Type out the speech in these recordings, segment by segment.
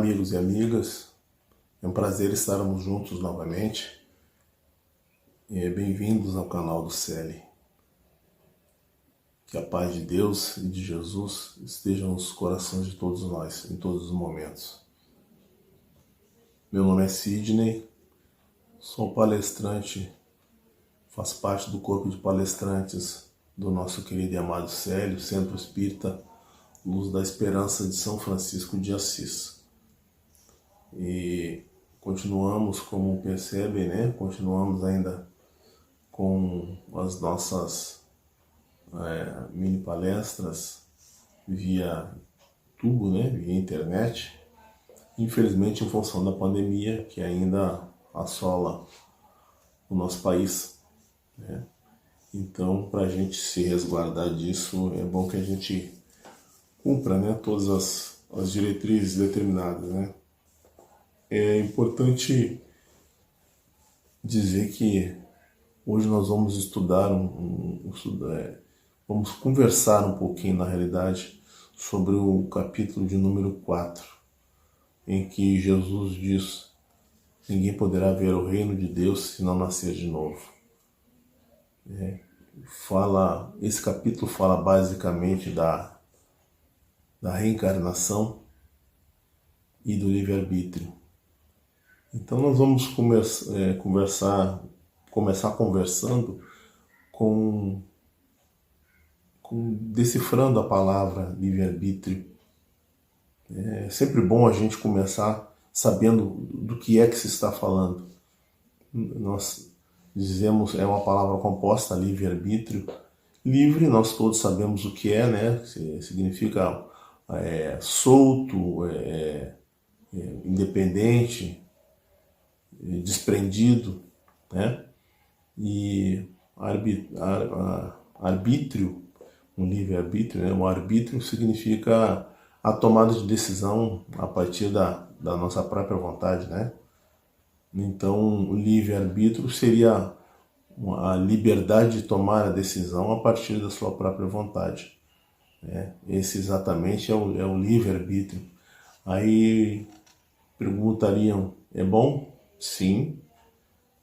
amigos e amigas, é um prazer estarmos juntos novamente. Bem-vindos ao canal do Celi. Que a paz de Deus e de Jesus estejam nos corações de todos nós, em todos os momentos. Meu nome é Sidney, sou palestrante, faço parte do corpo de palestrantes do nosso querido e amado Célio, Centro Espírita Luz da Esperança de São Francisco de Assis. E continuamos, como percebem, continuamos ainda com as nossas mini palestras via tubo, via internet. Infelizmente, em função da pandemia que ainda assola o nosso país, Então, para a gente se resguardar disso, é bom que a gente cumpra, todas as diretrizes determinadas, É importante dizer que hoje nós vamos estudar, vamos conversar um pouquinho, na realidade, sobre o capítulo de número 4, em que Jesus diz: ninguém poderá ver o reino de Deus se não nascer de novo. Esse capítulo fala basicamente da reencarnação e do livre-arbítrio. Então nós vamos começar conversando decifrando a palavra livre-arbítrio. É sempre bom a gente começar sabendo do que é que se está falando. Nós dizemos, é uma palavra composta, livre-arbítrio. Livre, nós todos sabemos o que é, significa solto, independente, desprendido, E arbítrio, um livre-arbítrio, o arbítrio significa a tomada de decisão a partir da nossa própria vontade, Então, o livre-arbítrio seria a liberdade de tomar a decisão a partir da sua própria vontade. Esse exatamente é o livre-arbítrio. Aí perguntariam, é bom? Sim.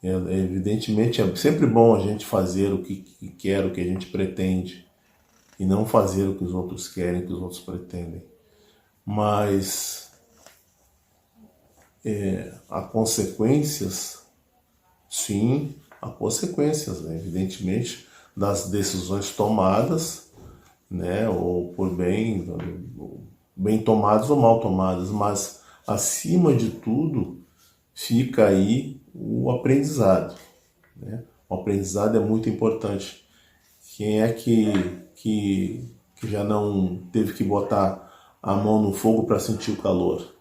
Evidentemente é sempre bom a gente fazer o que quer, o que a gente pretende, e não fazer o que os outros querem, o que os outros pretendem. Mas há consequências, sim, há consequências, evidentemente, das decisões tomadas, ou por bem tomadas ou mal tomadas, mas acima de tudo fica aí o aprendizado. O aprendizado é muito importante. Quem é que já não teve que botar a mão no fogo para sentir o calor?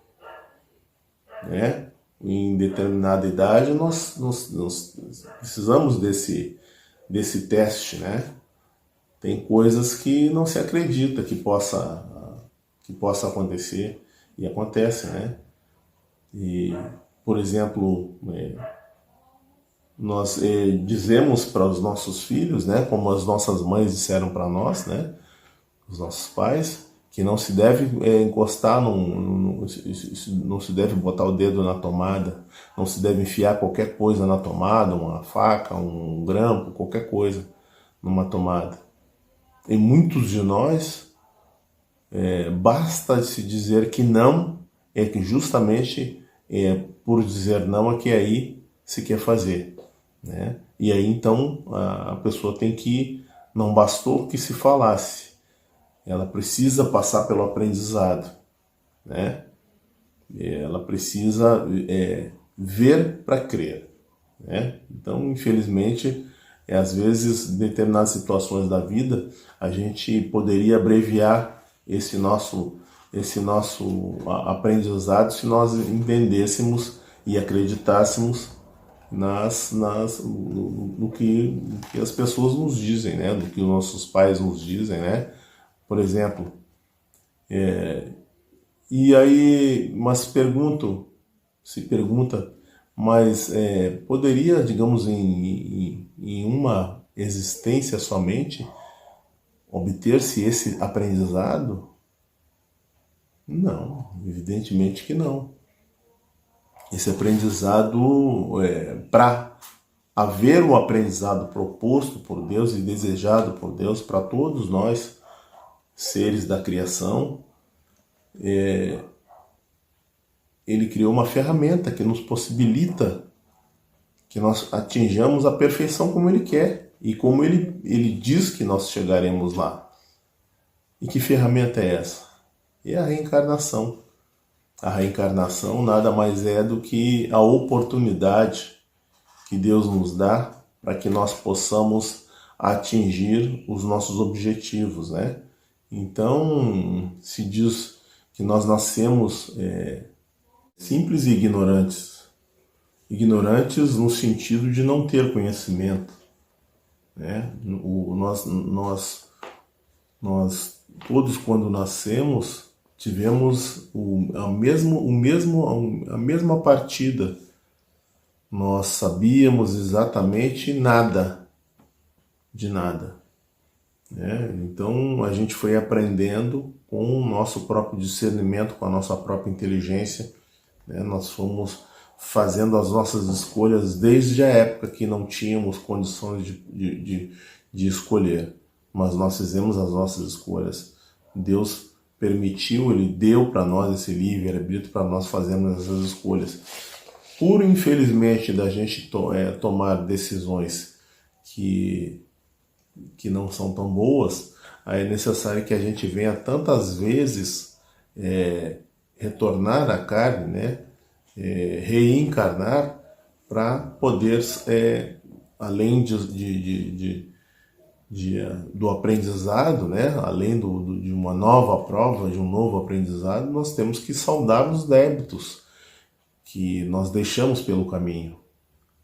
Em determinada idade nós precisamos desse teste, Tem coisas que não se acredita que possa acontecer, e acontece, E, por exemplo, nós dizemos para os nossos filhos, como as nossas mães disseram para nós, os nossos pais, que não se deve encostar, não se deve botar o dedo na tomada, não se deve enfiar qualquer coisa na tomada, uma faca, um grampo, qualquer coisa numa tomada. E muitos de nós, basta se dizer que não, que justamente por dizer não é que aí se quer fazer. E aí então a pessoa tem que, não bastou que se falasse, ela precisa passar pelo aprendizado, Ela precisa ver para crer, Então, infelizmente, às vezes, em determinadas situações da vida, a gente poderia abreviar esse nosso aprendizado se nós entendêssemos e acreditássemos no que as pessoas nos dizem, no que os nossos pais nos dizem, Por exemplo, e aí, mas se pergunta, mas poderia, digamos, em uma existência somente, obter-se esse aprendizado? Não, evidentemente que não. Esse aprendizado, para haver o aprendizado proposto por Deus e desejado por Deus para todos nós, seres da criação, Ele criou uma ferramenta que nos possibilita que nós atinjamos a perfeição como Ele quer e como Ele diz que nós chegaremos lá. E que ferramenta é essa? É a reencarnação. A reencarnação nada mais é do que a oportunidade que Deus nos dá para que nós possamos atingir os nossos objetivos, né? Então, se diz que nós nascemos simples e ignorantes. Ignorantes no sentido de não ter conhecimento, né? Nós todos, quando nascemos, tivemos a mesma partida. Nós sabíamos exatamente nada, de nada, né? Então a gente foi aprendendo com o nosso próprio discernimento, com a nossa própria inteligência, né? Nós fomos fazendo as nossas escolhas desde a época que não tínhamos condições de escolher, mas nós fizemos as nossas escolhas. Deus permitiu, Ele deu para nós esse livre-arbítrio para nós fazermos essas escolhas. Por infelizmente da gente tomar decisões que não são tão boas, aí é necessário que a gente venha tantas vezes retornar à carne, né? Reencarnar para poder, além do aprendizado, né? Além de uma nova prova, de um novo aprendizado, nós temos que saldar os débitos que nós deixamos pelo caminho,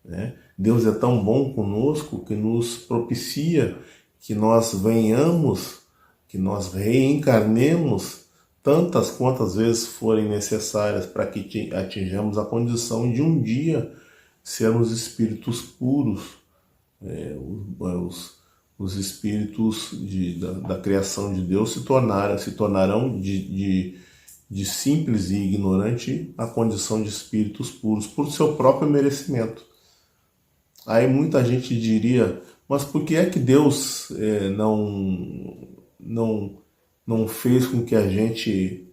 né? Deus é tão bom conosco que nos propicia que nós venhamos, que nós reencarnemos tantas quantas vezes forem necessárias para que atinjamos a condição de um dia sermos espíritos puros, os espíritos da criação de Deus se tornarão de simples e ignorante a condição de espíritos puros, por seu próprio merecimento. Aí muita gente diria, mas por que é que Deus não fez com que a gente...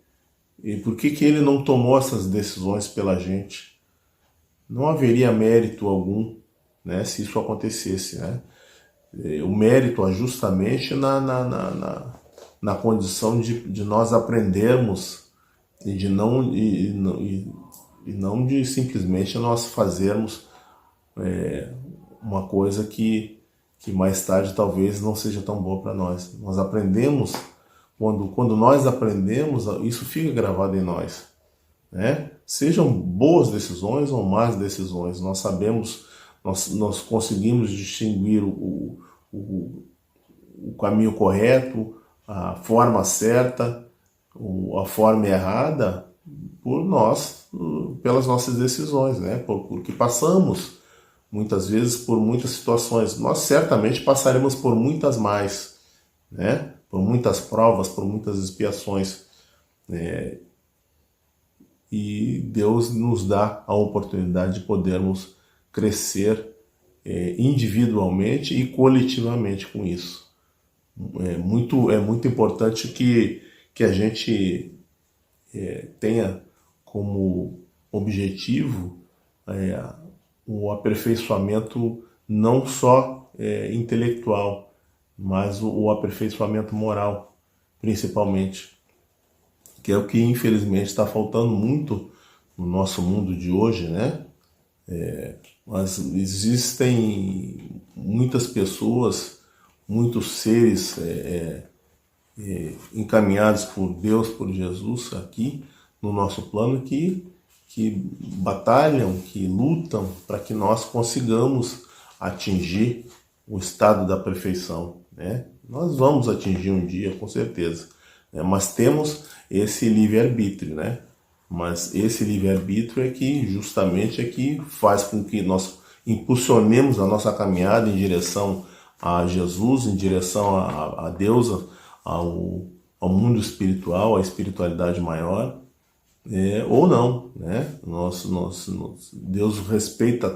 E por que Ele não tomou essas decisões pela gente? Não haveria mérito algum, né, se isso acontecesse, né? O mérito é justamente na condição de nós aprendermos e não de simplesmente nós fazermos uma coisa que mais tarde talvez não seja tão boa para nós. Nós aprendemos, quando nós aprendemos, isso fica gravado em nós, né? Sejam boas decisões ou más decisões, nós sabemos, nós conseguimos distinguir o caminho correto, a forma certa, a forma errada, pelas nossas decisões, né? Porque passamos muitas vezes por muitas situações. Nós certamente passaremos por muitas mais, né? Por muitas provas, por muitas expiações, né? E Deus nos dá a oportunidade de podermos crescer individualmente e coletivamente com isso. É muito importante que a gente tenha como objetivo o aperfeiçoamento não só intelectual, mas o aperfeiçoamento moral, principalmente, que é o que infelizmente está faltando muito no nosso mundo de hoje, né? Mas existem muitas pessoas, muitos seres encaminhados por Deus, por Jesus aqui no nosso plano, que batalham, que lutam para que nós consigamos atingir o estado da perfeição, né? Nós vamos atingir um dia, com certeza, né? Mas temos esse livre-arbítrio, né? Mas esse livre-arbítrio justamente que faz com que nós impulsionemos a nossa caminhada em direção a Jesus, em direção a Deus, ao mundo espiritual, à espiritualidade maior, ou não, né? Deus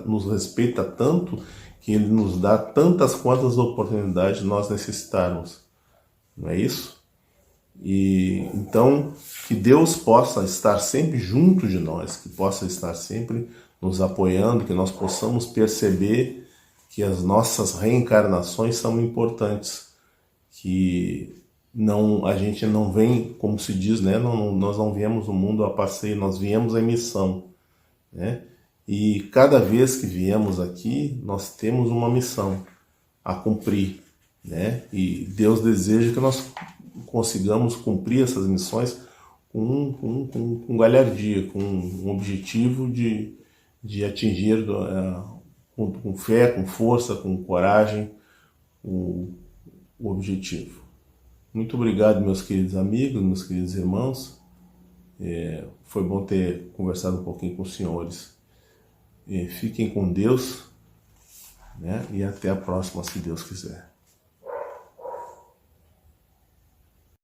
nos respeita tanto que Ele nos dá tantas quantas oportunidades nós necessitarmos, não é isso? E então que Deus possa estar sempre junto de nós, que possa estar sempre nos apoiando, que nós possamos perceber que as nossas reencarnações são importantes, que a gente não vem, como se diz, né? Nós não viemos no mundo a passeio, nós viemos em missão, né? E cada vez que viemos aqui, nós temos uma missão a cumprir, né? E Deus deseja que nós consigamos cumprir essas missões com galhardia, com um objetivo de atingir com fé, com força, com coragem o objetivo. Muito obrigado, meus queridos amigos, meus queridos irmãos. Foi bom ter conversado um pouquinho com os senhores. Fiquem com Deus, né? E até a próxima, se Deus quiser.